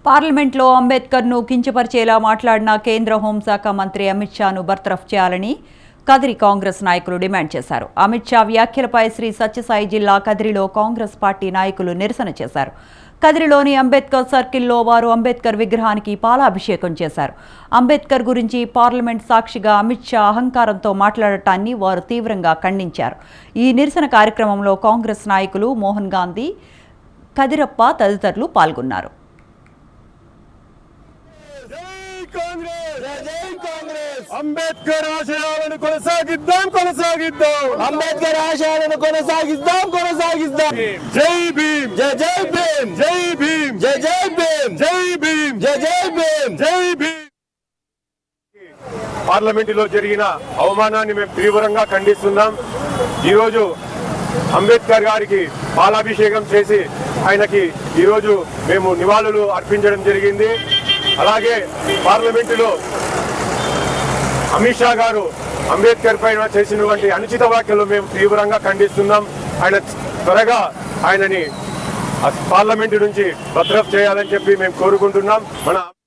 పార్లమెంట్లో అంబేద్కర్ను కించపరిచేలా మాట్లాడిన కేంద్ర హోంశాఖ మంత్రి అమిత్ షాను బర్తరఫ్ చేయాలని కదిరి కాంగ్రెస్ నాయకులు డిమాండ్ చేశారు. అమిత్ షా వ్యాఖ్యలపై శ్రీ సత్యసాయి జిల్లా కదిరిలో కాంగ్రెస్ పార్టీ నాయకులు నిరసన చేశారు. కదిరిలోని అంబేద్కర్ సర్కిల్లో వారు అంబేద్కర్ విగ్రహానికి పాలాభిషేకం చేశారు. అంబేద్కర్ గురించి పార్లమెంట్ సాక్షిగా అమిత్ షా అహంకారంతో మాట్లాడటాన్ని వారు తీవ్రంగా ఖండించారు. ఈ నిరసన కార్యక్రమంలో కాంగ్రెస్ నాయకులు మోహన్ గాంధీ, కదిరప్ప తదితరులు పాల్గొన్నారు. అంబేద్కర్ ఆశయాలను కొనసాగిద్దాం. అంబేద్కర్ ఆశయాలను కొనసాగిద్దాం. జై భీమ్, జై జై భీమ్, జై భీమ్, జై జై భీమ్, జై భీమ్, జై జై భీమ్, జై భీమ్. పార్లమెంటులో జరిగిన అవమానాన్ని మేము తీవ్రంగా ఖండిస్తున్నాం. ఈరోజు అంబేద్కర్ గారికి పాలాభిషేకం చేసి ఆయనకి ఈరోజు మేము నివాళులు అర్పించడం జరిగింది. అలాగే పార్లమెంటులో అమిత్ షా గారు అంబేద్కర్ పైన చేసినటువంటి అనుచిత వ్యాఖ్యలు మేము తీవ్రంగా ఖండిస్తున్నాం. ఆయన త్వరగా ఆయనని పార్లమెంటు నుంచి బర్తరఫ్ చేయాలని చెప్పి మేము కోరుకుంటున్నాం.